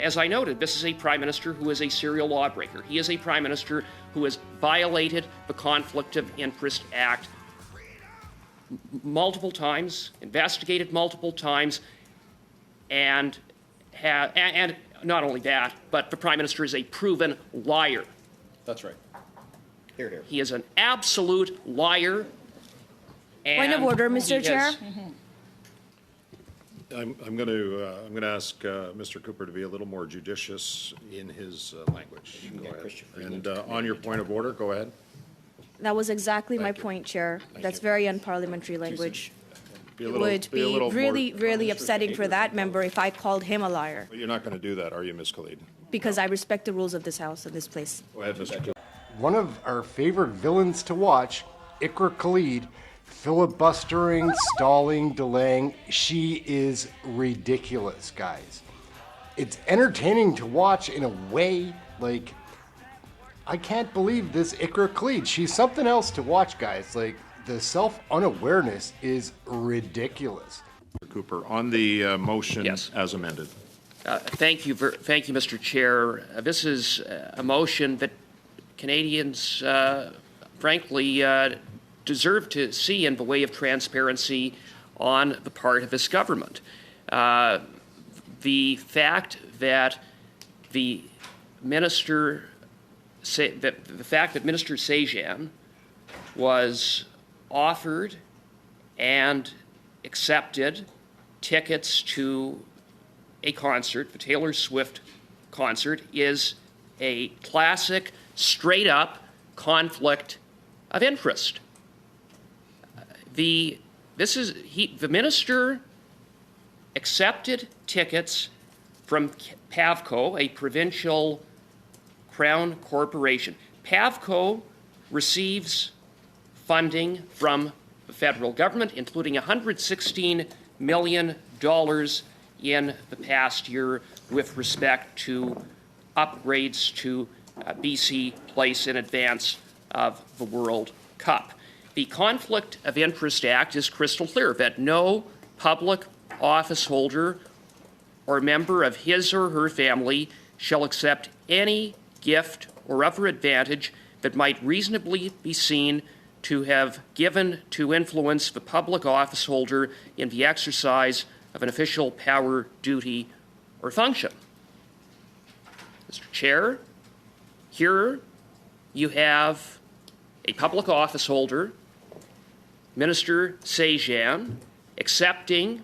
as I noted, this is a Prime Minister who is a serial lawbreaker. He is a Prime Minister who has violated the Conflict of Interest Act multiple times, investigated multiple times, and not only that, but the Prime Minister is a proven liar. That's right. Here, here. He is an absolute liar. Point of order, Mr. Chair. I'm going to ask Mr. Cooper to be a little more judicious in his language. Go ahead. And on your point of order, go ahead. That was exactly my Thank you. point, Chair. That's you. very unparliamentary language. Be a It little- would be a be little really, more- really upsetting for that member if I called him a liar, But you're not going to do that, are you, Ms. Khalid? because I respect the rules of this House and this place. Go ahead, Mr. Cooper. One of our favorite villains to watch, IQRA KHALID, filibustering, stalling, delaying. She is ridiculous, guys. It's entertaining to watch in a way, like, I can't believe this IQRA KHALID. She's something else to watch, guys. Like, the self-unawareness is ridiculous. Mr. Cooper, on the motion Yes. as amended. Thank you, Mr. Chair. This is a motion that Canadians, frankly, deserve to see in the way of transparency on the part of this government. The fact that Minister Sajan was offered and accepted tickets to a concert, the Taylor Swift concert, is a classic, straight-up conflict of interest. The minister accepted tickets from PAVCO, a provincial Crown corporation. PAVCO receives funding from the federal government, including $116 million in the past year with respect to upgrades to BC Place in advance of the World Cup. The Conflict of Interest Act is crystal clear that no public office holder or member of his or her family shall accept any gift or other advantage that might reasonably be seen to have given to influence the public office holder in the exercise of an official power, duty, or function. Mr. Chair, here you have a public office holder, Minister Sajan, accepting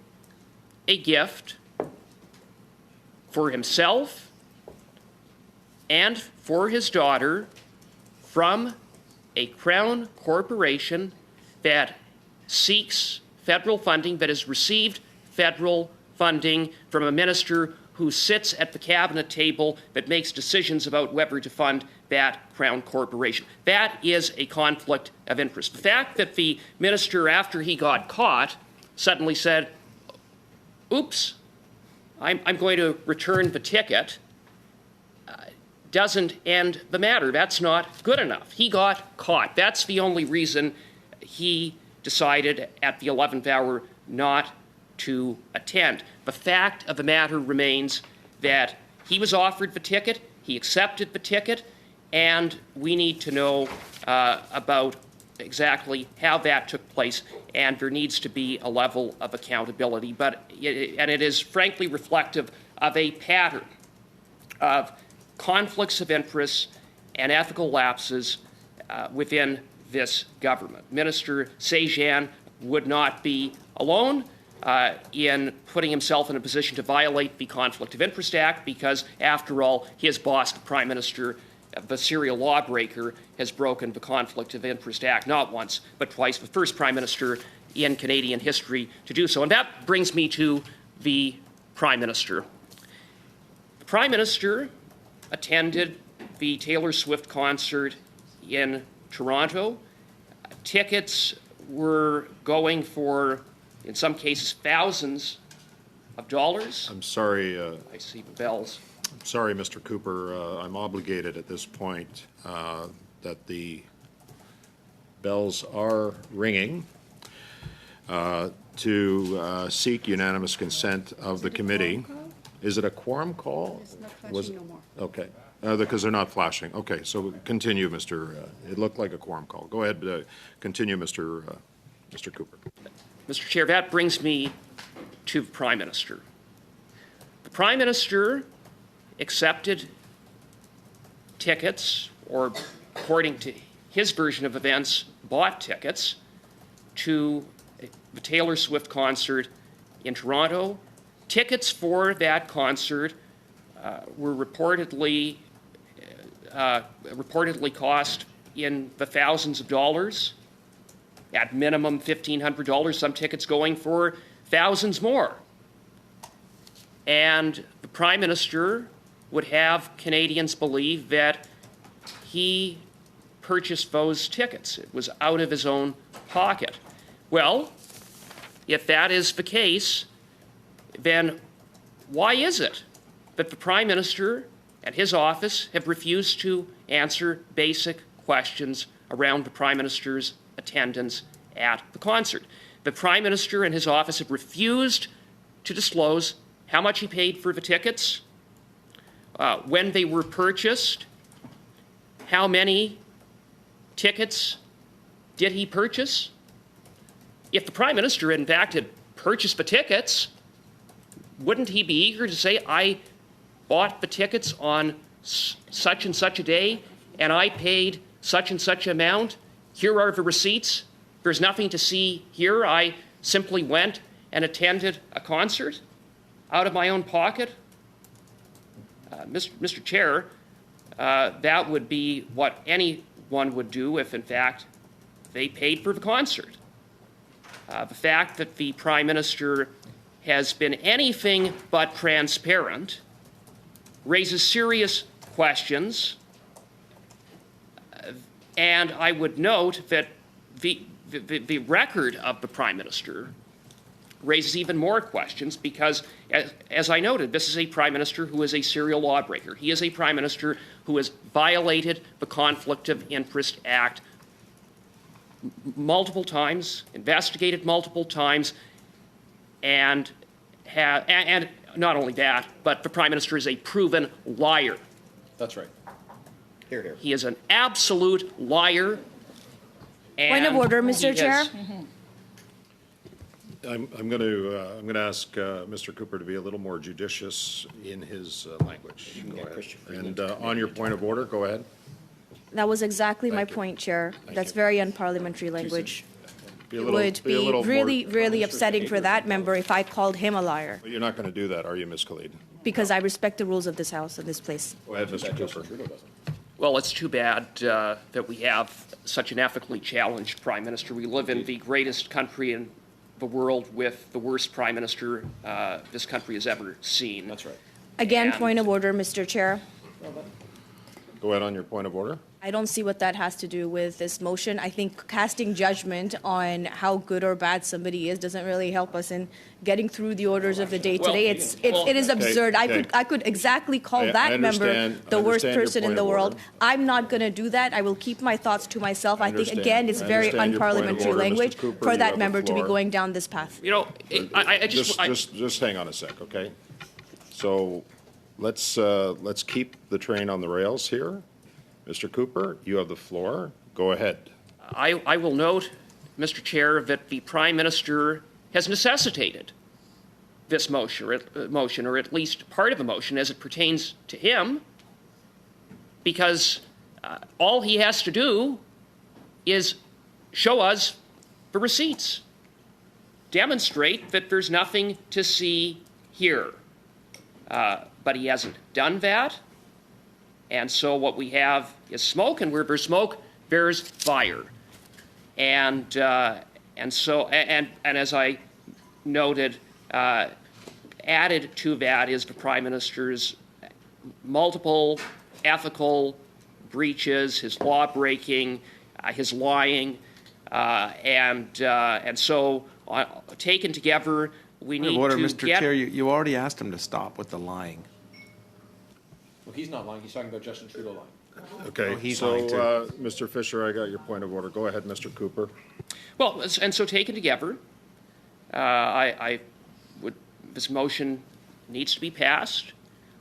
a gift for himself and for his daughter from a Crown corporation that seeks federal funding, that has received federal funding from a minister who sits at the cabinet table that makes decisions about whether to fund that Crown corporation. That is a conflict of interest. The fact that the minister, after he got caught, suddenly said, oops, I'm going to return the ticket, doesn't end the matter. That's not good enough. He got caught. That's the only reason he decided at the 11th hour not to attend. The fact of the matter remains that he was offered the ticket, he accepted the ticket, and we need to know about exactly how that took place, and there needs to be a level of accountability. And it is frankly reflective of a pattern of conflicts of interest and ethical lapses within this government. Minister Sajan would not be alone in putting himself in a position to violate the Conflict of Interest Act because, after all, his boss, the Prime Minister, the serial lawbreaker, has broken the Conflict of Interest Act not once but twice, the first Prime Minister in Canadian history to do so. And that brings me to the Prime Minister. The Prime Minister attended the Taylor Swift concert in Toronto. Tickets were going for, in some cases, thousands of dollars. I'm sorry. I see the bells. Sorry, Mr. Cooper. I'm obligated at this point that the bells are ringing to seek unanimous consent of the committee Is it a quorum call? It's not Was flashing it- no more. Okay, because they're not flashing. Okay, so continue, it looked like a quorum call. Go ahead, continue, Mr. Cooper. Mr. Chair, that brings me to the Prime Minister. The Prime Minister accepted tickets, or according to his version of events, bought tickets to the Taylor Swift concert in Toronto. Tickets for that concert were reportedly cost in the thousands of dollars, at minimum $1,500, some tickets going for thousands more. And the Prime Minister would have Canadians believe that he purchased those tickets. It was out of his own pocket. Well, if that is the case, then why is it that the Prime Minister and his office have refused to answer basic questions around the Prime Minister's attendance at the concert? The Prime Minister and his office have refused to disclose how much he paid for the tickets, when they were purchased, how many tickets did he purchase. If the Prime Minister, in fact, had purchased the tickets, wouldn't he be eager to say, I bought the tickets on such and such a day, and I paid such and such amount? Here are the receipts. There's nothing to see here. I simply went and attended a concert out of my own pocket. Mr. Chair, that would be what anyone would do if, in fact, they paid for the concert. The fact that the Prime Minister has been anything but transparent raises serious questions, and I would note that the record of the Prime Minister raises even more questions because, as I noted, this is a Prime Minister who is a serial lawbreaker. He is a Prime Minister who has violated the Conflict of Interest Act multiple times, investigated multiple times, and not only that, but the Prime Minister is a proven liar. That's right. Here, here. He is an absolute liar. Point of order, Mr. Chair. I'm going to ask Mr. Cooper to be a little more judicious in his language. Go ahead. And on your point of order, go ahead. That was exactly my Thank you. point, Chair. That's you. very unparliamentary language. Be a It little- would be a be little really, more- really upsetting for that member if I called him a liar, You're not going to do that, are you, Ms. Khalid? because I respect the rules of this house and this place. Go ahead, Mr. Cooper. Trudeau doesn't. Well, it's too bad that we have such an ethically challenged Prime Minister. We live in the greatest country in the world with the worst Prime Minister this country has ever seen. That's right. Again, And- point of order, Mr. Chair. Go ahead on your point of order. I don't see what that has to do with this motion. I think casting judgment on how good or bad somebody is doesn't really help us in getting through the orders of the day Well, today. It is absurd. okay. I could exactly call I that member understand- the I worst understand your person in point the of world. order. I'm not going to do that. I will keep my thoughts to myself. I think, understand. again, it's I very understand your point of unparliamentary order, Mr. language Cooper. for You that have the member to be floor. going down this path. You know, I just Just hang on a sec, okay? So let's keep the train on the rails here. Mr. Cooper, you have the floor. Go ahead. I will note, Mr. Chair, that the Prime Minister has necessitated this motion, or at least part of the motion as it pertains to him, because all he has to do is show us the receipts, demonstrate that there's nothing to see here. But he hasn't done that. And so what we have is smoke, and where there's smoke, there's fire. And as I noted, added to that is the Prime Minister's multiple ethical breaches, his law breaking, his lying, and so taken together, we need Order, to Mr. get. Chair, you already asked him to stop with the lying. Well, he's not lying. He's talking about Justin Trudeau lying. Okay, Oh, he's so, lying too. Mr. Fisher, I got your point of order. Go ahead, Mr. Cooper. Well, and so taken together, this motion needs to be passed.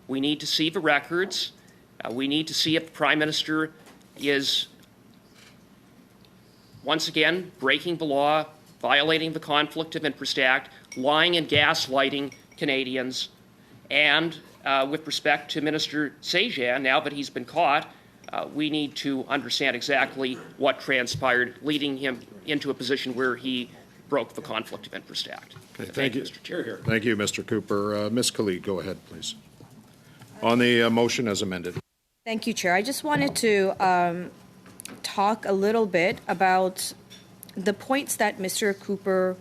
We need to see the records. We need to see if the Prime Minister is, once again, breaking the law, violating the Conflict of Interest Act, lying and gaslighting Canadians. And with respect to Minister Sejan, now that he's been caught, we need to understand exactly what transpired, leading him into a position where he broke the Conflict of Interest Act. Okay, thank you. Mr. Chair. Thank you, Mr. Cooper. Ms. Khalid, go ahead, please. On the motion as amended. Thank you, Chair. I just wanted to talk a little bit about the points that Mr. Cooper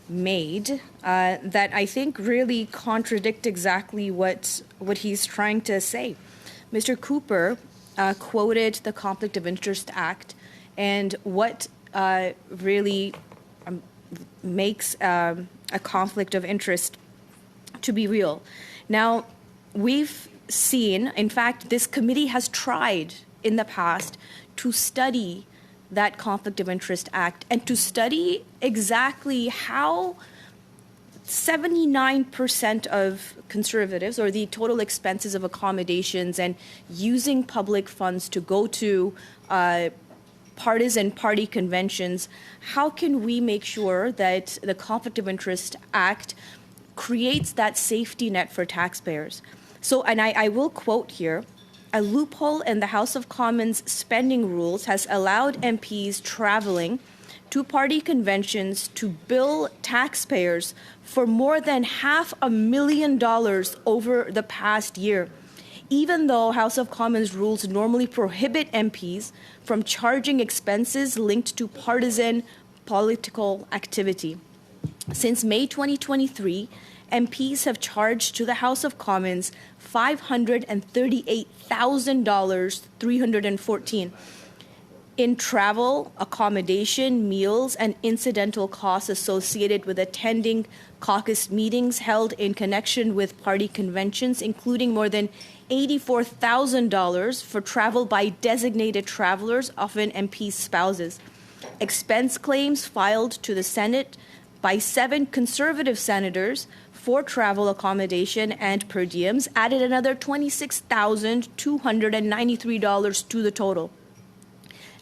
made that I think really contradict exactly what he's trying to say. Mr. Cooper quoted the Conflict of Interest Act and what really makes a conflict of interest to be real. Now, we've seen, in fact, this committee has tried in the past to study that Conflict of Interest Act and to study exactly how 79% of Conservatives, or the total expenses of accommodations and using public funds to go to partisan party conventions, how can we make sure that the Conflict of Interest Act creates that safety net for taxpayers? So, and I will quote here, a loophole in the House of Commons spending rules has allowed MPs traveling to party conventions to bill taxpayers for more than $500,000 over the past year, even though House of Commons rules normally prohibit MPs from charging expenses linked to partisan political activity. Since May 2023, MPs have charged to the House of Commons $538,314 in travel, accommodation, meals, and incidental costs associated with attending caucus meetings held in connection with party conventions, including more than $84,000 for travel by designated travelers, often MPs' spouses. Expense claims filed to the Senate by 7 Conservative senators for travel accommodation and per diems added another $26,293 to the total.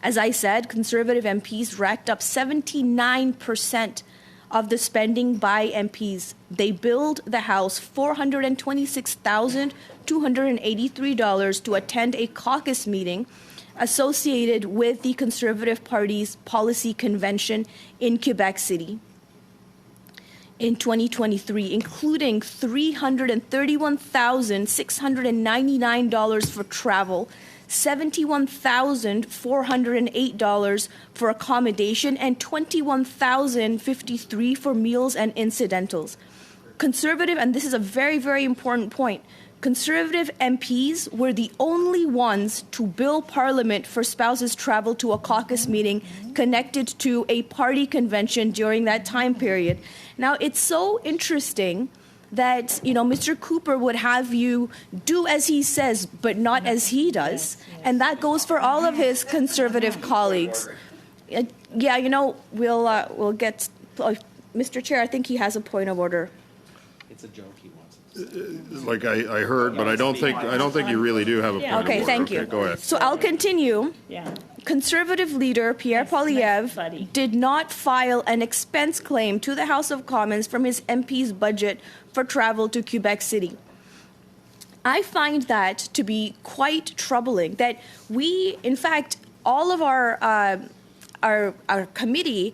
As I said, Conservative MPs racked up 79% of the spending by MPs. They billed the House $426,283 to attend a caucus meeting associated with the Conservative Party's policy convention in Quebec City in 2023, including $331,699 for travel, $71,408 for accommodation, and $21,053 for meals and incidentals. Conservative, and this is a very, very important point, Conservative MPs were the only ones to bill Parliament for spouses' travel to a caucus meeting connected to a party convention during that time period. Now, it's so interesting that, you know, Mr. Cooper would have you do as he says, but not as he does. And that goes for all of his Conservative colleagues. Yeah, you know, we'll get, Mr. Chair, I think he has a point of order. It's a joke he wants. Like I heard, but I don't think you really do have a point of Okay, order. thank you. Okay, go ahead. So I'll continue. Yeah. Conservative leader Pierre Poilievre did not file an expense claim to the House of Commons from his MP's budget for travel to Quebec City. I find that to be quite troubling, that we, in fact, all of our committee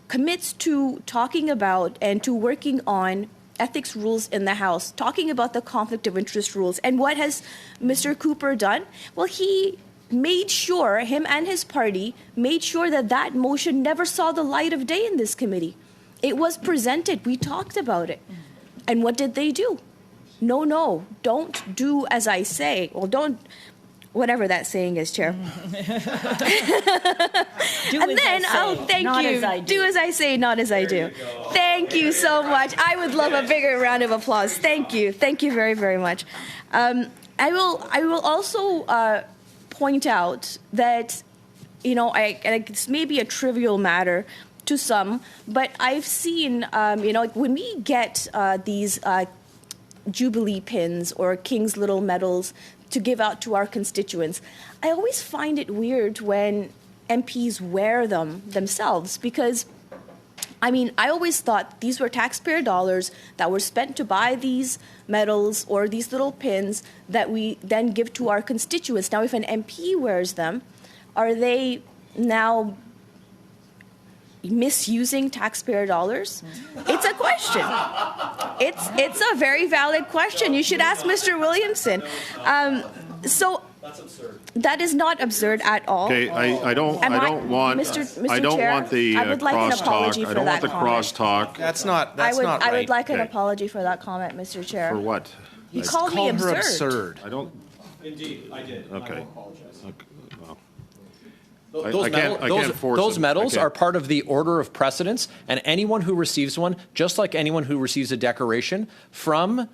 commits to talking about and to working on ethics rules in the House, talking about the conflict of interest rules. And what has Mr. Cooper done? Well, he made sure, him and his party, made sure that that motion never saw the light of day in this committee. It was presented. We talked about it. And what did they do? No, don't do as I say. Well, don't, whatever that saying is, Chair. Thank you. Do as I say, not as I do. Thank you so much. I would love a bigger round of applause. Thank you. Thank you very, very much. I will also point out that, you know, it's maybe a trivial matter to some, but I've seen, you know, when we get these Jubilee pins or King's Little medals to give out to our constituents. I always find it weird when MPs wear them themselves because, I mean, I always thought these were taxpayer dollars that were spent to buy these medals or these little pins that we then give to our constituents. Now, if an MP wears them, are they now misusing taxpayer dollars? It's a question. It's a very valid question. You should ask Mr. Williamson. So That's absurd. that is not absurd at all. Okay, I don't want, Mr. I don't Chair, want the I would like an crosstalk. apology I for don't want that the comment. crosstalk. That's not right. I would like an Okay. apology for that comment, Mr. Chair. For what? He called me Called her absurd. absurd. I don't, Indeed, I did. and I Okay. will apologize. well, Those, I can't force those it. medals I can't. are part of the order of precedence, and anyone who receives one, just like anyone who receives a decoration from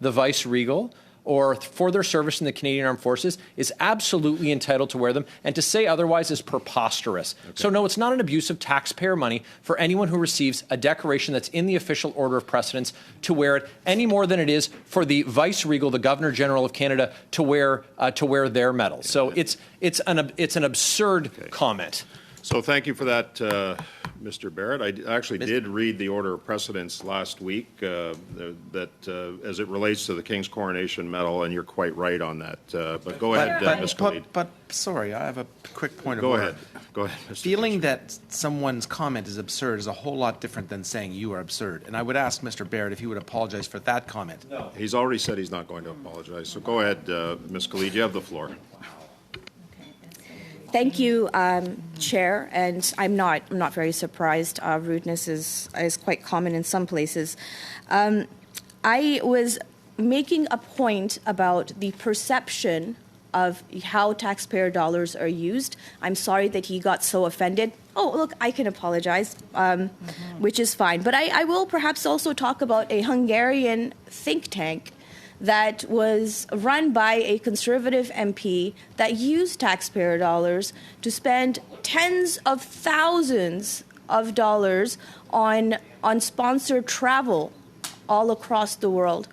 the Vice Regal or for their service in the Canadian Armed Forces, is absolutely entitled to wear them, and to say otherwise is preposterous. So no, it's not an abuse of taxpayer money for anyone who receives a decoration that's in the official order of precedence to wear it, any more than it is for the Vice Regal, the Governor General of Canada, to wear their medal. So it's an absurd comment. So thank you for that, Mr. Barrett. I actually did read the order of precedence last week as it relates to the King's Coronation Medal, and you're quite right on that. But go ahead, Ms. Khalid. But sorry, I have a quick point of Go order. ahead. Go ahead, Mr. Feeling that someone's comment is absurd is a whole lot different than saying you are absurd. And I would ask Mr. Barrett if he would apologize for that comment. No. He's already said he's not going to apologize. So go ahead, Ms. Khalid. You have the floor. Thank you, Chair, and I'm not very surprised. Rudeness is quite common in some places. I was making a point about the perception of how taxpayer dollars are used. I'm sorry that he got so offended. Oh, look, I can apologize, which is fine. But I will perhaps also talk about a Hungarian think tank that was run by a Conservative MP that used taxpayer dollars to spend tens of thousands of dollars on sponsored travel all across the world.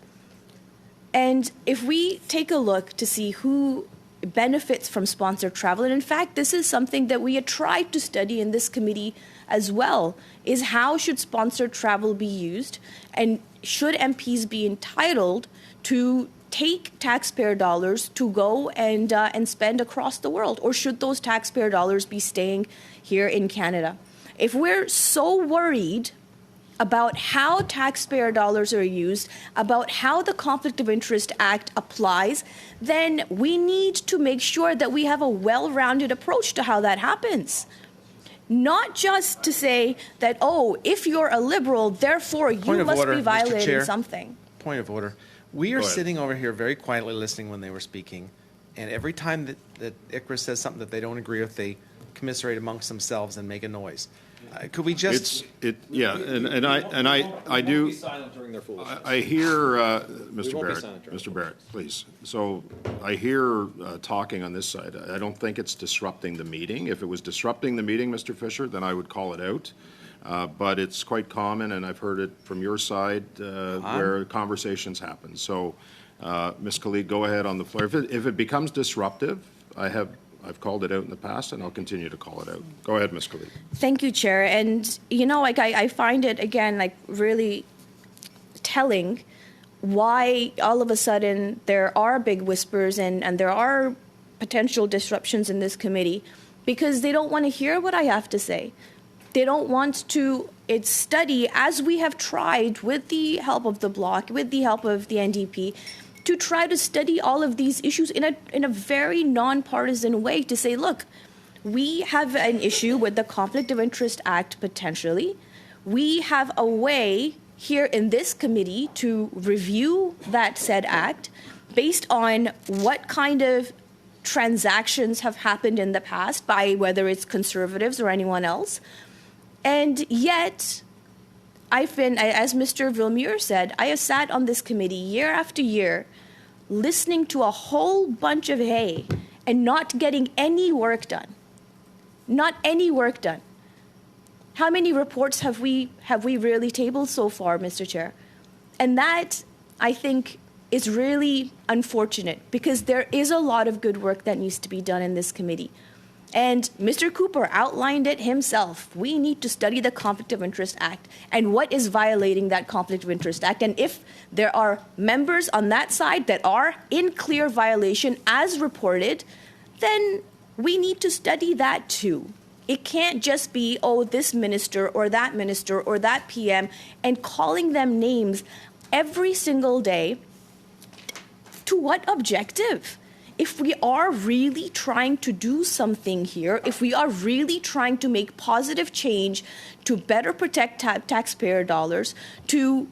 And if we take a look to see who benefits from sponsored travel, and in fact, this is something that we had tried to study in this committee as well, is how should sponsored travel be used, and should MPs be entitled to take taxpayer dollars to go and spend across the world, or should those taxpayer dollars be staying here in Canada? If we're so worried about how taxpayer dollars are used, about how the Conflict of Interest Act applies, then we need to make sure that we have a well-rounded approach to how that happens. Not just to say that, oh, if you're a Liberal, therefore you Point of must order, be Mr. violating Chair. something. Point of order. We are Go ahead. sitting over here very quietly listening when they were speaking, and every time that IQRA says something that they don't agree with, they commiserate amongst themselves and make a noise. Could we just... Yeah, and I do. Be silent during their foolishness. I hear, won't Mr. be Barrett, silent during Mr. Barrett, please. So I hear talking on this side. I don't think it's disrupting the meeting. If it was disrupting the meeting, Mr. Fisher, then I would call it out. But it's quite common, and I've heard it from your side, where conversations happen. So, Ms. Khalid, go ahead on the floor. If it becomes disruptive, I've called it out in the past, and I'll continue to call it out. Go ahead, Ms. Khalid. Thank you, Chair. And, you know, like I find it, again, like really telling why all of a sudden there are big whispers and there are potential disruptions in this committee, because they don't want to hear what I have to say. They don't want to study, as we have tried with the help of the Bloc, with the help of the NDP, to try to study all of these issues in a very nonpartisan way, to say, look, we have an issue with the Conflict of Interest Act potentially. We have a way here in this committee to review that said act based on what kind of transactions have happened in the past by whether it's Conservatives or anyone else. And yet, I've been, as Mr. Villemure said, I have sat on this committee year after year listening to a whole bunch of hay and not getting any work done. Not any work done. How many reports have we really tabled so far, Mr. Chair? And that I think is really unfortunate because there is a lot of good work that needs to be done in this committee. And Mr. Cooper outlined it himself. We need to study the Conflict of Interest Act and what is violating that Conflict of Interest Act. And if there are members on that side that are in clear violation as reported, then we need to study that too. It can't just be, oh, this minister or that PM, and calling them names every single day. To what objective? If we are really trying to do something here, if we are really trying to make positive change to better protect taxpayer dollars, to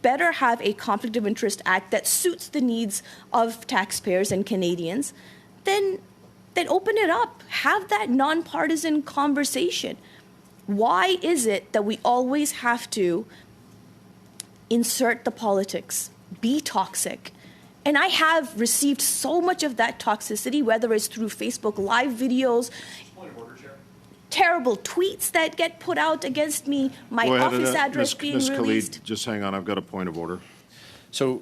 better have a Conflict of Interest Act that suits the needs of taxpayers and Canadians, then open it up. Have that nonpartisan conversation. Why is it that we always have to insert the politics, be toxic? And I have received so much of that toxicity, whether it's through Facebook Live videos, terrible tweets that get put out against me, my office address being Ms. released. Khalid, just hang on, I've got a point of order. So,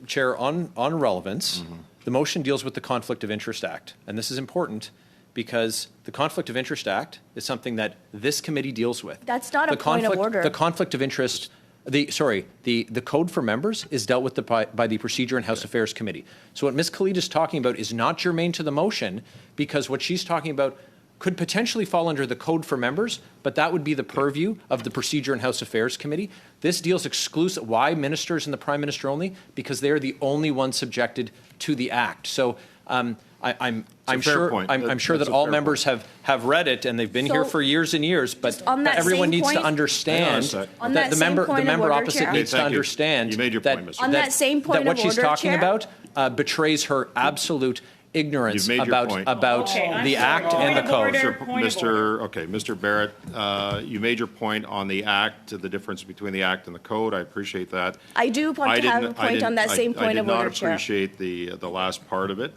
Chair, on relevance, the motion deals with the Conflict of Interest Act. And this is important because the Conflict of Interest Act is something that this committee deals with. That's not a point of order. The conflict of interest, the code for members is dealt with by the Procedure and House Affairs Committee. So what Ms. Khalid is talking about is not germane to the motion because what she's talking about could potentially fall under the code for members, but that would be the purview of the Procedure and House Affairs Committee. This deals exclusive, why ministers and the Prime Minister only? Because they are the only ones subjected to the Act. So I'm sure that all members have read it and they've been here for years and years, but everyone needs to understand that the member opposite needs to understand that what she's talking about betrays her absolute ignorance about the Act and the code. Mr. Barrett, you made your point on the Act, the difference between the Act and the code. I appreciate that. I do want to have a point on that same point of order, Chair. I did not appreciate the last part of it.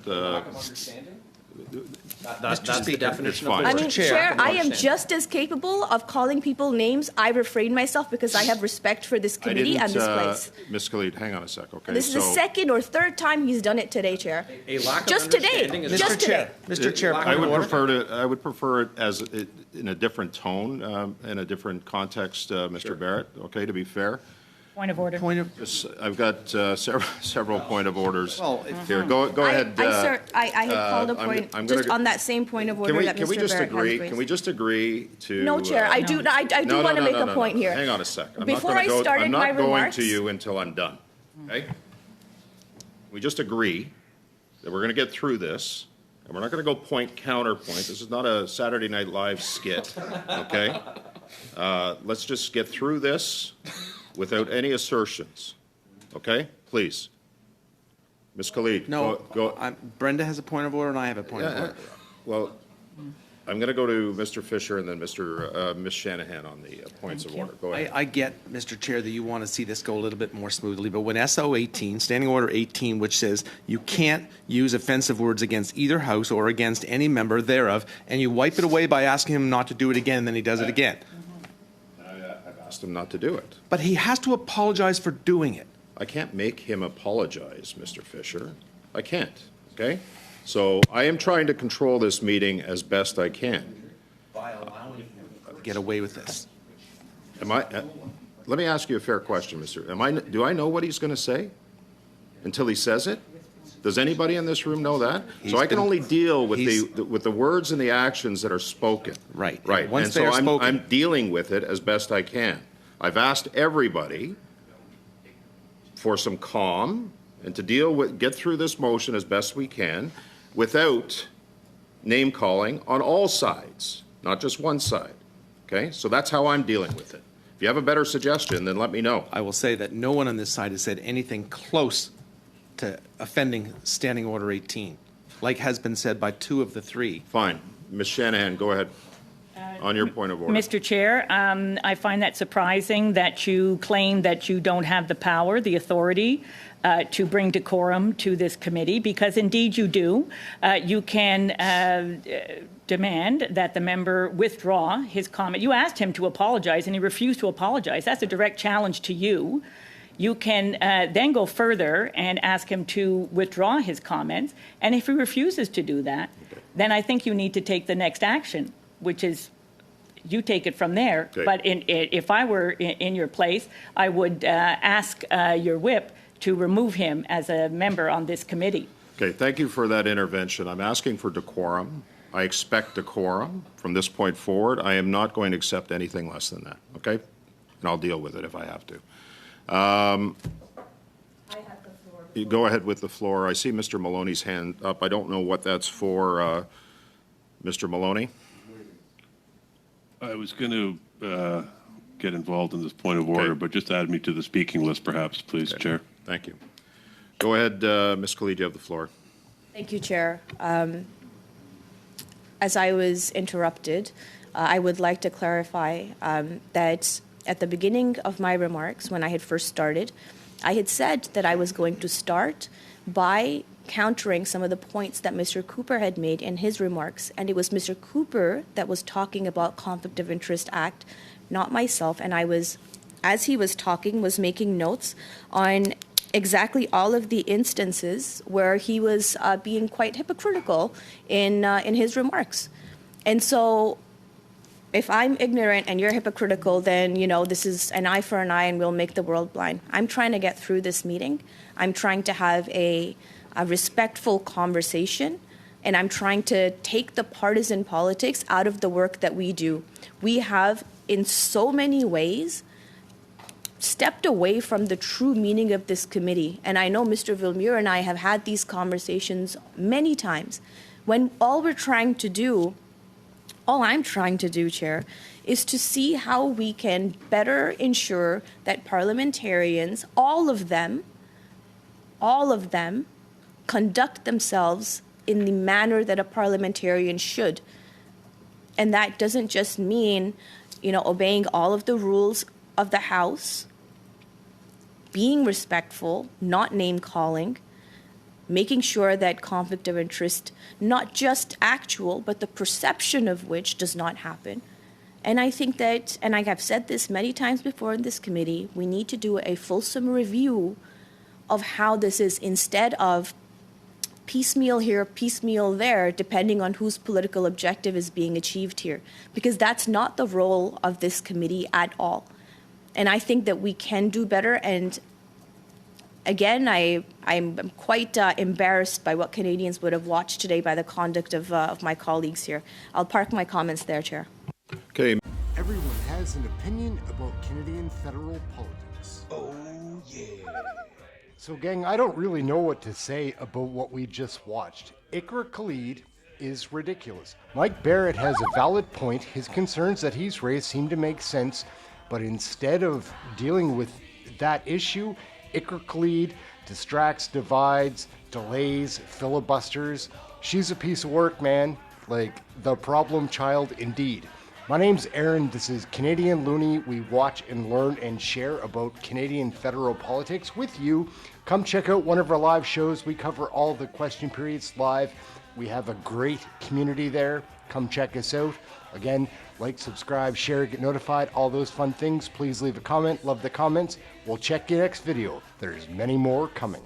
That's the definition of I mean, Chair, I am just as capable of calling people names. I refrain myself because I have respect for this committee and this place. Ms. Khalid, hang on a sec, okay? This is the second or third time he's done it today, Chair. A lack of just today. Just today. Mr. Chair, I would prefer it as in a different tone, in a different context, Mr. Barrett, okay, to be fair. Point of order. I've got several point of orders here. Go ahead. I had called a point just on that same point of order that Mr. Barrett has raised. Can we just agree to? No, Chair. I do want to make a point here. Hang on a sec. I'm not going to you until I'm done. Okay. We just agree that we're going to get through this, and we're not going to go point counterpoint. This is not a Saturday Night Live skit. Okay. Let's just get through this without any assertions. Okay? Please. Ms. Khalid, No, go. Brenda has a point of order and I have a point of order. Well, I'm going to go to Mr. Fisher and then Ms. Shanahan on the points of order. Go ahead. I get, Mr. Chair, that you want to see this go a little bit more smoothly, but when SO 18, Standing Order 18, which says you can't use offensive words against either House or against any member thereof, and you wipe it away by asking him not to do it again, and then he does it again. Asked him not to do it. But he has to apologize for doing it. I can't make him apologize, Mr. Fisher. I can't, okay? So I am trying to control this meeting as best I can. By allowing him to get away with this. Let me ask you a fair question, do I know what he's going to say until he says it? Does anybody in this room know that? So I can only deal with the words and the actions that are spoken. Right. Right. Once and they so are spoken. I'm dealing with it as best I can. I've asked everybody for some calm and to get through this motion as best we can without name calling on all sides, not just one side. Okay? So that's how I'm dealing with it. If you have a better suggestion, then let me know. I will say that no one on this side has said anything close to offending Standing Order 18, like has been said by two of the three. Fine. Ms. Shanahan, go ahead on your point of order. Mr. Chair, I find that surprising that you claim that you don't have the power, the authority to bring decorum to this committee, because indeed you do. You can demand that the member withdraw his comment. You asked him to apologize and he refused to apologize. That's a direct challenge to you. You can then go further and ask him to withdraw his comments. And if he refuses to do that, then I think you need to take the next action, which is you take it from there. Okay. But if I were in your place, I would ask your whip to remove him as a member on this committee. Okay, thank you for that intervention. I'm asking for decorum. I expect decorum from this point forward. I am not going to accept anything less than that, okay? And I'll deal with it if I have to. You go ahead with the floor. I see Mr. Maloney's hand up. I don't know what that's for. Mr. Maloney? I was going to get involved in this point of order, but just add me to the speaking list, perhaps, please, Okay. Chair. Thank you. Go ahead, Ms. Khalid, you have the floor. Thank you, Chair. As I was interrupted, I would like to clarify that at the beginning of my remarks, when I had first started, I had said that I was going to start by countering some of the points that Mr. Cooper had made in his remarks. And it was Mr. Cooper that was talking about Conflict of Interest Act, not myself. And I was, as he was talking, was making notes on exactly all of the instances where he was being quite hypocritical in his remarks. And so if I'm ignorant and you're hypocritical, then, you know, this is an eye for an eye and we'll make the world blind. I'm trying to get through this meeting. I'm trying to have a respectful conversation, and I'm trying to take the partisan politics out of the work that we do. We have, in so many ways, stepped away from the true meaning of this committee. And I know Mr. Villemure and I have had these conversations many times when all I'm trying to do, Chair, is to see how we can better ensure that parliamentarians, all of them, conduct themselves in the manner that a parliamentarian should. And that doesn't just mean, you know, obeying all of the rules of the House, being respectful, not name-calling, making sure that conflict of interest, not just actual, but the perception of which does not happen. And I think that, and I have said this many times before in this committee, we need to do a fulsome review of how this is, instead of piecemeal here, piecemeal there, depending on whose political objective is being achieved here. Because that's not the role of this committee at all. And I think that we can do better. And again, I'm quite embarrassed by what Canadians would have watched today by the conduct of my colleagues here. I'll park my comments there, Chair. Okay. Everyone has an opinion about Canadian federal politics. Oh, yeah. So, gang, I don't really know what to say about what we just watched. IQRA KHALID is ridiculous. Mike Barrett has a valid point. His concerns that he's raised seem to make sense, but instead of dealing with that issue, IQRA KHALID distracts, divides, delays, filibusters. She's a piece of work, man. Like, the problem child indeed. My name's Aaron. This is Canadian Looney. We watch and learn and share about Canadian federal politics with you. Come check out one of our live shows. We cover all the question periods live. We have a great community there. Come check us out. Again, like, subscribe, share, get notified, all those fun things. Please leave a comment. Love the comments. We'll check your next video. There's many more coming.